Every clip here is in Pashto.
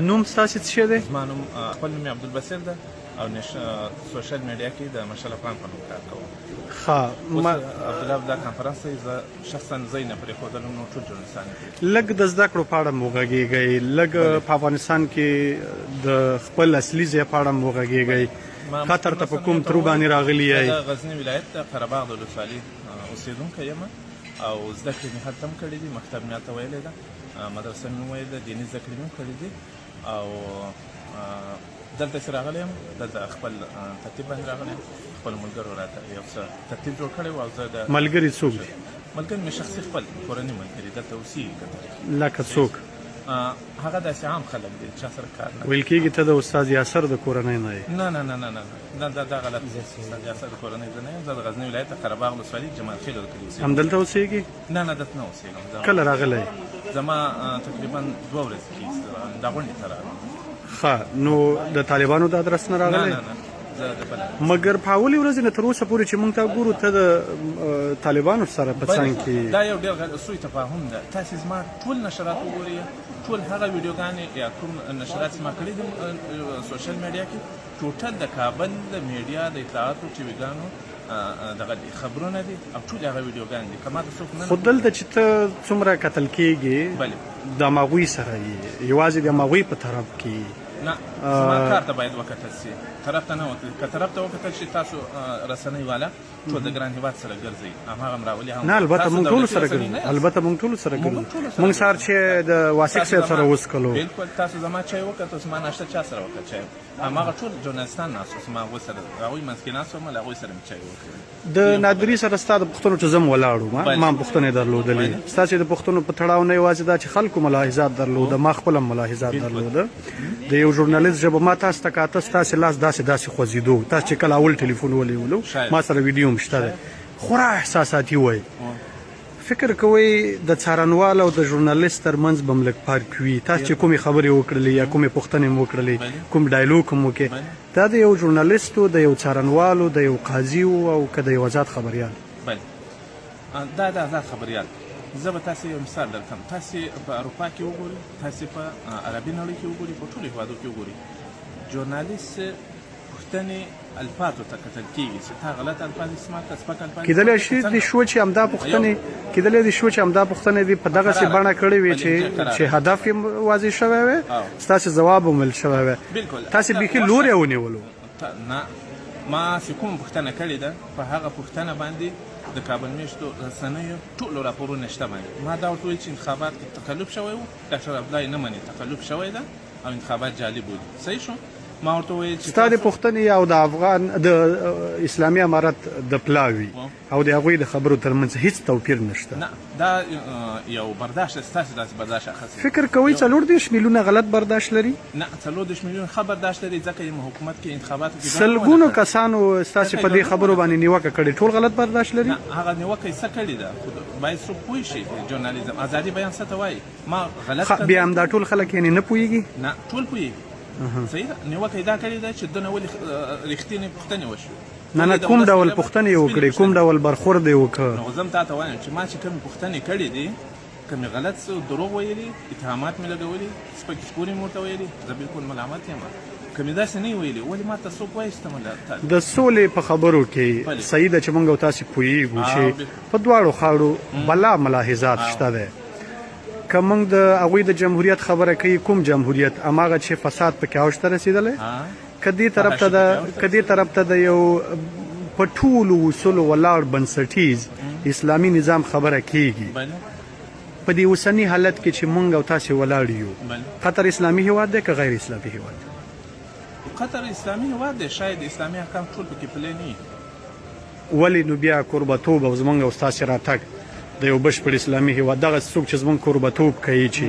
نوم ستاسې څه شی دی؟ زما نوم خپل نوم یې عبدالبصیر ده او سوشل میډیا کې د مشال افغان په نوم کار کوم. عبدالله دا کنفرانس ته زه شخصا ځای نه پرېښودلم، نو ټول جرنالستان لږ د زده کړو په اړه مو وغږېږئ، لږ په افغانستان کې د خپل اصلي ځای په اړه مو وغږېږئ. قطر ته په کوم ترو باندې راغلي یئ؟ د غزني ولایت د قرهباغ د ولسوالۍ اوسېدونکی یم او زده کړې مې هلته هم کړې دي، مکتب مې هلته ویلی ده، مدرسه مې ویلې ده، دیني زده کړې مې هم کړې دي او دلته چې راغلی یم دلته خپل ترتیب باندې راغلی یم. خپل ملګرو راته یو څه ترتیب جوړ کړی و او زه د ملګري څوک دي؟ ملګري مې شخصي خپل کورني ملګري دلته اوسېږي. لکه څوک؟ هغه داسې عام خلک دي چا سره کار نه ویل کېږي ته د استاد یاسر د کورنۍ نه یې؟ نه نه نه نه نه نه دا غلط دی. استاد یاسر د کورنۍ زه نه یم، زه د غزني ولایت د قرهباغ ولسوالۍ جمال خیل د کلي اوسېږم. همدلته اوسېږي؟ نه نه دلته نه اوسېږم. کله راغلی؟ زما تقریبا 2 ورځې کېږي دا غونډې ته راغلم. ښه، نو د طالبانو د ادرس نه راغلی؟ نه نه مګر په اولې ورځې نه تر اوسه پورې چې موږ ته ګورو ته د طالبانو سره په څنګ کې دا یو ډېر سوء تفاهم ده. تاسې زما ټول نشرات وګورئ، ټول هغه ویډیوګانې یا کوم نشرات چې ما کړي دي سوشل میډیا کې، ټوټل د کابل د میډیا د اطلاعاتو ټي ویګانو دغه خبرونه دي او ټول هغه ویډیوګانې دي. که ما ته څوک نه خو دلته چې ته څومره کتل کېږي د هماغوی سره یې یوازې د هماغوی په طرف کې نه، زما کار ته باید وکتل شي، طرف ته نه وکتل. که طرف ته وکتل شي تاسو رسنۍ والا ټول د ګران هېواد سره ګرځئ، هماغه هم راولي. نه البته موږ ټولو سره ګرځو، البته موږ ټولو سره ګرځو. موږ سهار چې د واسق صاحب سره وڅښلو بلکل تاسو زما چای وکړ، زما ناشته چا سره وکړه چای، هماغه ټول جرنالستان ناست وو، زما هغوی سره هغوی منځ کې ناست وم، له هغوی سره مې چای وکړ. د نادري سره ستا د پوښتنو چې زه م ولاړ وم، ما هم پوښتنې درلودلې. ستا چې د پوښتنو په تړاو نه یوازې دا چې خلکو ملاحظات درلوده، ما خپل هم ملاحظات درلوده. د یو ژورنالست ژبه ما تاسو ته کاته ستاسې لاس داسې خوځېدو، تاسو چې کله اول ټلیفون ونیولو ما سره ویډیو هم شته دی، خورا احساساتي وای. فکر کوئ د څارنوال او د ژورنالست ترمنځ به م لږ فرق وي؟ تاسو چې کومې خبرې وکړلې یا کومې پوښتنې م وکړلې، کوم ډایلوګ هم وکړې، دا د یو ژورنالستو، د یو څارنوالو، د یو قاضي او که د یو آزاد خبریال؟ دا د آزاد خبریال. زه به تاسې یو مثال درکړم. تاسې په اروپا کې وګورئ، تاسې په عربي نړۍ کې وګورئ، په ټولو هېوادو کې وګورئ، ژورنالست پوښتنې الفاظو ته کتل کېږي چې تا غلط الفاظ استعمال کړه، سپک الفاظ. کېدلی شي دې شو چې همدا پوښتنې دې په دغسې بڼه کړې وي چې هدف یې واضح شوی وی، ستاسې ځواب هم ویل شوی وی، تاسې بیخي لور یې ونیولو. نه، ما چې کومه پوښتنه کړې ده په هغه پوښتنه باندې د کابل میشتو رسنیو ټولو راپورونه شته باندې. ما دا ورته ویل چې انتخابات کې تقلب شوی و، ډاکټر عبدالله نه مني تقلب شوی ده او انتخابات جالب بولي. صحیح شو؟ ما ورته ویل چې ستا د پوښتنې او د افغان د اسلامي امارت د پلاوي او د هغوی د خبرو ترمنځ هیڅ توپیر نشته. نه، دا یو برداشت ده، ستاسې داسې برداشت اخیستی. فکر کوئ 40 میلیونه غلط برداشت لري؟ نه، 40 میلیونه ښه برداشت لري، ځکه یم حکومت کې انتخاباتو کې سلګونو کسانو ستاسې په دې خبرو باندې نیوکه کړې، ټول غلط برداشت لري؟ نه، هغه نیوکه یې څه کړې ده، باید څوک پوه شي. ژورنالیزم ازادي بیان څه ته وایي؟ ما غلط بیا هم دا ټول خلک یعنې نه پوهېږي؟ نه، ټول پوهېږي. صحیح ده، نیوکه یې دا کړې ده چې دنه ولې رښتینې پوښتنې وشوې. نه، کوم ډول پوښتنې یې وکړې، کوم ډول برخورد یې وکړ؟ نو زه هم تا ته وایم چې ما چې کومې پوښتنې کړې دي، که مې غلط څه دروغ ویلي، اتهامات مې لګولي، سپکې سپورې مې ورته ویلي، زه بلکل ملامت یم. که مې داسې نه وي ویلي، ولې ما ته څوک وایي چې ته د سولې په خبرو کې صحیح ده چې موږ او تاسې پوهېږو چې په دواړو خاړو بلا ملاحظات شته دی. که موږ د هغوی د جمهوریت خبره کوي، کوم جمهوریت؟ هماغه چې فساد پکې اوج ته رسېدلی، که دې طرف ته د یو په ټولو اصولو ولاړ بنسټیز اسلامي نظام خبره کېږي، په دې اوسني حالت کې چې موږ او تاسې ولاړ یو، قطر اسلامي هېواد دی که غیر اسلامي هېواد دی؟ قطر اسلامي هېواد دی، شاید اسلامي احکام ټول پکې پلي نه وي. ولې نو بیا کوربتوب او زموږ او ستاسې راتګ د یو بشپړ اسلامي هېواد، دغه څوک چې زموږ کوربتوب کوي چې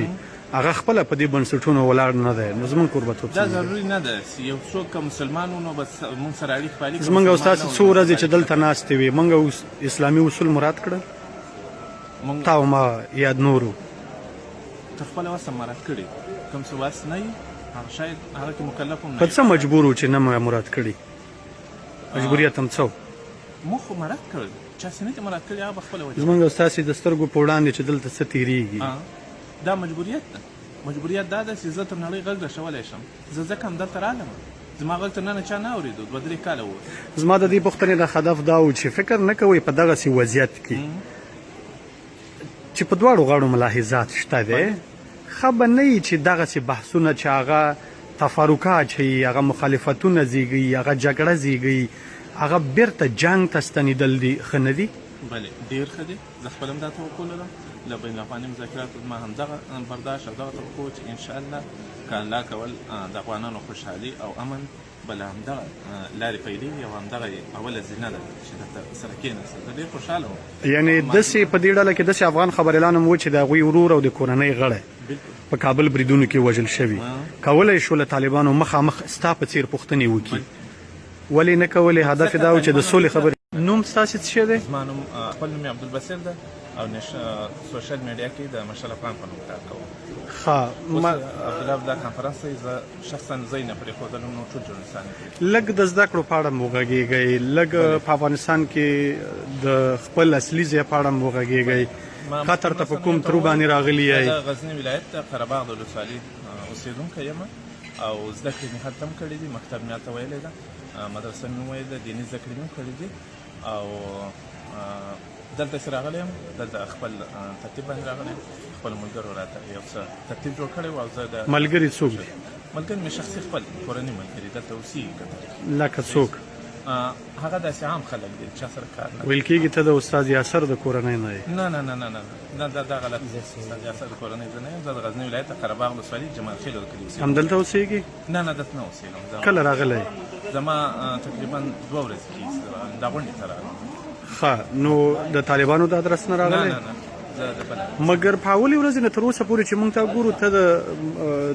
هغه خپله په دې بنسټونو ولاړ نه دی، نو زموږ کوربتوب دا ضروري نه ده چې یو څوک که مسلمان و نو بس موږ سره اړیکې پالي. زموږ او ستاسې څو ورځې چې دلته ناستې وې، موږ اسلامي اصول مراد کړل؟ تا او ما یا نورو ته خپله وس مراد کړي، کوم څه وس نه وي هغه شاید هغه کې مکلف هم نه. په څه مجبور و چې نه مراد کړي؟ مجبوریت هم څه؟ موږ خو مراد کړل، چا چې نه دي مراد کړي هغه به خپله وجه. زموږ او ستاسې د سترګو په وړاندې چې دلته څه تېرېږي دا مجبوریت ده. مجبوریت دا ده چې زه تر نړۍ غږ رسولی شم. زه ځکه همدلته رالم، زما غږ تر ننه چا نه اورېدو، 2-3 کاله وو. زما د دې پوښتنې د هدف دا و چې فکر نه کوئ په دغسې وضعیت کې چې په دواړو غاړو ملاحظات شته دی، ښه به نه وي چې دغسې بحثونه چې هغه تفرقات چې هغه مخالفتونه زیږوي، هغه جګړه زیږوي، هغه بیرته جنګ ته ستنېدل دي، ښه نه دي؟ بله ډېر ښه دي. زه خپل هم دا توقع لرم له بین الافغاني مذاکراتو ما همدغه برداشت او دغه توقع چې انشاءالله که الله کول د افغانانو خوشحالي او امن به له همدغه لارې پیلېږي او همدغه اوله زینه ده چې دلته سره کېناست. زه ډېر خوشحاله وم. یعنې داسې په دې ډله کې داسې افغان خبریالان هم و چې د هغوی ورور او د کورنۍ غړی په کابل بریدونو کې وژل شوي، کولی شو له طالبانو مخامخ ستا په څېر پوښتنې وکړي، ولې نه کولې؟ هدف یې دا و چې د سولې خبرې. نوم ستاسې څه شی دی؟ زما نوم خپل نوم یې عبدالبصیر ده او سوشل میډیا کې د مشال افغان په نوم کار کوم. ښه عبدالله دا کنفرانس دی، زه شخصا زه یې نه پرېښودلم، نو ټول جورنالستان یې پرېښودل. لږ د زده کړو په اړه مو وغږېږئ، لږ په افغانستان کې د خپل اصلي ځای په اړه مو وغږېږئ، قطر ته په کوم ترو باندې راغلي یئ؟ د غزني ولایت د قرهباغ د ولسوالۍ اوسېدونکی یم او زده کړې مې هلته هم کړې دي، مکتب مې هلته ویلی ده، مدرسه مې ویلې ده، دیني زده کړې مې هم کړې دي او دلته چې راغلی یم دلته خپل ترتیب باندې راغلی یم. خپل ملګرو راته یو څه ترتیب جوړ کړی و او زه د ملګري څوک دي؟ ملګري مې شخصي خپل کورني ملګري دلته اوسېږي قطر کې. لکه څوک؟ هغه داسې عام خلک دي چا سره کار نه ویل کېږي ته د استاد یاسر د کورنۍ نه یې؟ نه نه نه نه نه دا غلط دی. استاد یاسر د کورنۍ زه نه یم، زه د غزني ولایت د قرهباغ ولسوالۍ جمال خیل کلي اوسېږم. همدلته اوسېږي؟ نه نه دلته نه اوسېږم. کله راغلی؟ زما تقریبا 2 ورځې کېږي دا غونډې ته راغلم. ښه، نو د طالبانو د ادرس نه راغلی؟ نه نه مګر په اولې ورځې نه تر اوسه پورې چې موږ ته ګورو ته د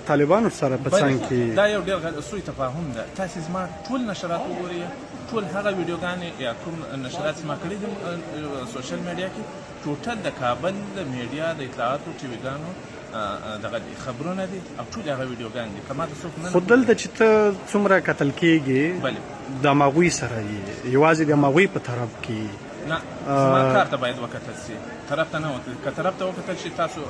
طالبانو سره په څنګ کې دا یو ډېر سوء تفاهم ده. تاسې زما ټول نشرات وګورئ، ټول هغه ویډیوګانې یا کوم نشرات چې ما کړي دي سوشل میډیا کې، ټوټل د کابل د میډیا د اطلاعاتو ټي ویګانو دغه خبرونه دي او ټول هغه ویډیوګانې دي. که ما ته څوک نه خو دلته چې ته څومره کتل کېږي د همغوی سره یې یوازې د همغوی په طرف کې نه، زما کار ته باید وکتل شي، طرف ته نه وکتل. که طرف ته وکتل شي تاسو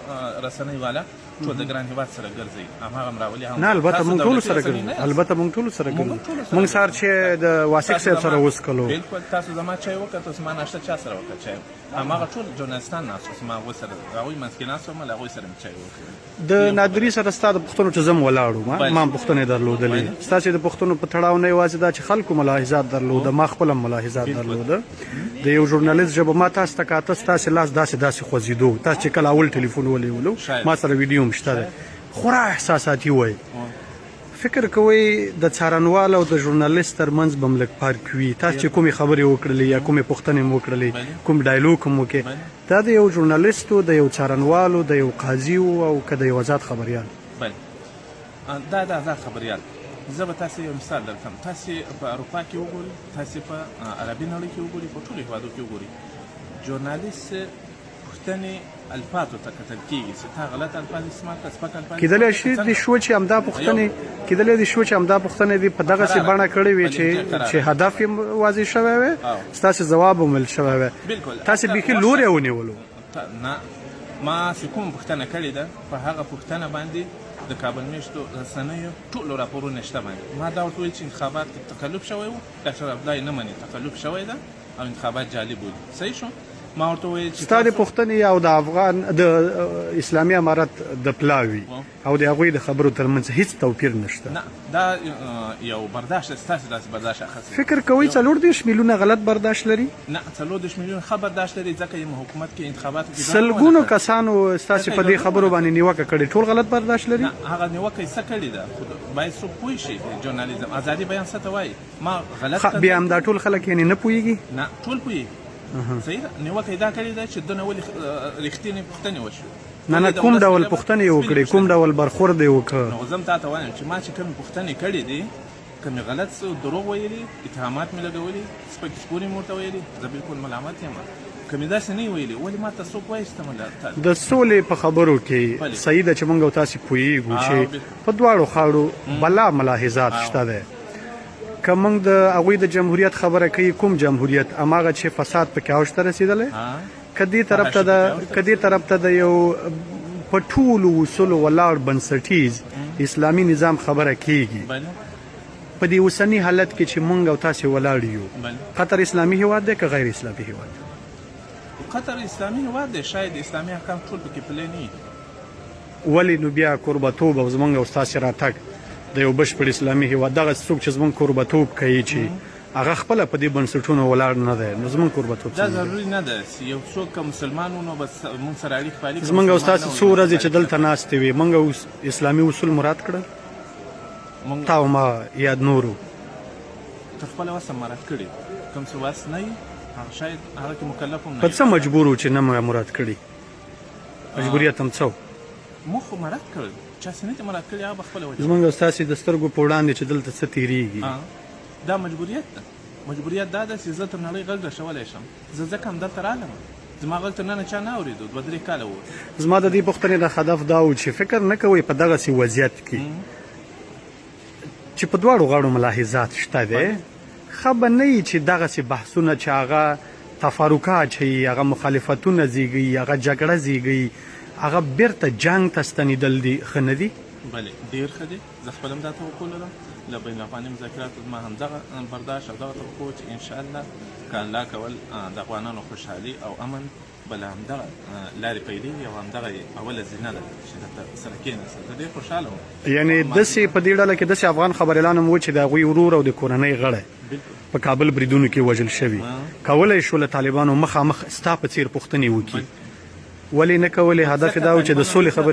رسنۍ والا ټول د ګران هېواد سره ګرځئ، هماغه هم راولي. نه البته موږ ټولو سره ګرځو، البته موږ ټولو سره ګرځو. موږ سهار چې د واسق صاحب سره وڅکلو، بلکل تاسو زما چای وکتل، زما ناشته چا سره وکړه چای، هماغه ټول جورنالستان ناست وو، زما هغوی سره هغوی منځ کې ناست وم، له هغوی سره مې چای وکړ. د نادري سره ستا د پوښتنو چې زه م ولاړ وم، ما هم پوښتنې درلودلې. ستاسې د پوښتنو په تړاو نه یوازې دا چې خلکو ملاحظات درلوده، ما خپل هم ملاحظات درلوده. د یو ژورنالیست ژبه ما تاسو ته کاته، ستاسې لاس داسې خوځېدو، تاسو چې کله اول ټلیفون ونیولو ما سره ویډیو هم شته دی، خورا احساساتي وی. فکر کوئ د څارنوال او د ژورنالیست ترمنځ به م لږ فرق وي؟ تاسو چې کومې خبرې وکړلې یا کومې پوښتنې م وکړلې، کوم ډایلوګ هم وکړې، دا د یو ژورنالیست و، د یو څارنوال و، د یو قاضي و او که د یو آزاد خبریال؟ بله دا د آزاد خبریال. زه به تاسې یو مثال درکړم. تاسې په اروپا کې وګورئ، تاسې په عربي نړۍ کې وګورئ، په ټولو هېوادو کې وګورئ، ژورنالیست پوښتنې الفاظو ته کتل کېږي چې تا غلط الفاظ استعمال کړه، سپک الفاظ. کېدلی شي دې شو چې همدا پوښتنې دې په دغسې بڼه کړې وي چې هدف یې واضح شوی وی، ستاسې ځواب هم ویل شوی وی، تاسې بیخي لور یې ونیولو. نه، ما چې کومه پوښتنه کړې ده په هغه پوښتنه باندې د کابل میشتو رسنیو ټولو راپورونه شته باندې. ما دا ورته ویل چې انتخابات تقلب شوی و، ډاکټر عبدالله نه مني تقلب شوی ده او انتخابات جعلي بولي. صحیح شو؟ ما ورته ویل چې ستا د پوښتنې او د افغان د اسلامي امارت د پلاوي او د هغوی د خبرو ترمنځ هیڅ توپیر نشته. نه، دا یو برداشت ستاسې داسې برداشت اخیستی. فکر کوئ 34 میلیونه غلط برداشت لري؟ نه، 34 میلیونه ښه برداشت لري، ځکه یم حکومت کې انتخاباتو کې سلګونو کسانو ستاسې په دې خبرو باندې نیوکه کړې، ټول غلط برداشت لري؟ نه، هغه نیوکه یې څه کړې ده، باید څوک پوه شي. ژورنالیزم ازادي بیان څه ته وایي؟ ما غلط بیا همدا ټول خلک یعنې نه پوهېږي؟ نه، ټول پوهېږي. صحیح ده، نیوکه یې دا کړې ده چې دونه ولې رښتینې پوښتنې وشوې. نه کوم ډول پوښتنې یې وکړې، کوم ډول برخورد یې وکړ؟ نو زه هم تا ته وایم چې ما چې کومې پوښتنې کړې دي، که مې غلط څه دروغ ویلي، اتهامات مې لګولي، سپکې سپورې مې ورته ویلي، زه بالکل ملامت یم. که مې داسې نه ویلي، ولې ما ته څوک وایي چې ته د سولې په خبرو کې صحیح ده چې موږ او تاسې پوهېږو چې په دواړو خاړو بلا ملاحظات شته دی. که موږ د هغوی د جمهوریت خبره کوي، کوم جمهوریت؟ هماغه چې فساد پکې اوج ته رسېدلی، که دې طرف ته د یو په ټولو اصولو ولاړ بنسټیز اسلامي نظام خبره کیږي بله په دې اوسني حالت کې چې مونږ او تاسې ولاړ یو بله قطر اسلامي هیواد دی که غیر اسلامي هیواد دی؟ قطر اسلامي هیواد دی، شاید اسلامي احکام ټول پکې پلي نه وي. ولې نو بیا کوربتوب او زمونږ او ستاسې راتګ د یو بشپړ اسلامي هیواد دغه څوک چې زمونږ کوربتوب کوي چې هغه خپله په دې بنسټونو ولاړ نه دی نو زمونږ کوربتوب دا ضروري نه ده چې یو څوک که مسلمان و نو بس مونږ سره اړیکې پالي. زمونږ او ستاسې څو ورځې چې دلته ناستې وي مونږ اسلامي اصول مراد کړل تا او ما یا نورو تر خپله وسه مراد کړي کوم څه وس نه وي هغه شاید هغه کې مکلف هم نه په څه مجبور و چې نه مو مراد کړي مجبوریت هم څه و؟ موږ خو مراد کړل چا څه نه دي مراد کړي هغه به خپله وجه زمونږ او ستاسې د سترګو په وړاندې چې دلته څه تېرېږي دا مجبوریت ده. مجبوریت دا ده چې زه تر نړۍ غږ رسولی شم. زه ځکه همدلته راغلم، زما غږ تر ننه چا نه اورېدو 2-3 کاله و. زما د دې پوښتنې د هدف دا و چې فکر نه کوئ په دغسې وضعیت کې چې په دواړو غاړو ملاحظات شته دی ښه به نه وي چې دغسې بحثونه چې هغه تفارقات چې هغه مخالفتونه زیږوي هغه جګړه زیږوي هغه بیرته جنګ ته ستنېدل دي ښه نه دي؟ بله ډېر ښه دی. زه خپله هم دا توقع لرم له بین الافغاني مذاکراتو زما همدغه برداشت او دغه توقع چې انشاءالله که الله کول د افغانانو خوشحالي او امن بله همدغه لارې پیلېږي او همدغه اوله زینه ده چې دلته سره کېناستل. زه ډېر خوشحاله وم. یعنې داسې په دې ډله کې داسې افغان خبریالان هم و چې د هغوی ورور او د کورنۍ غړی په کابل بریدونو کې وژل شوي کولی شو له طالبانو مخامخ ستا په څېر پوښتنې وکړي ولې نه کولې؟ هدف یې دا و چې د سولې خبرې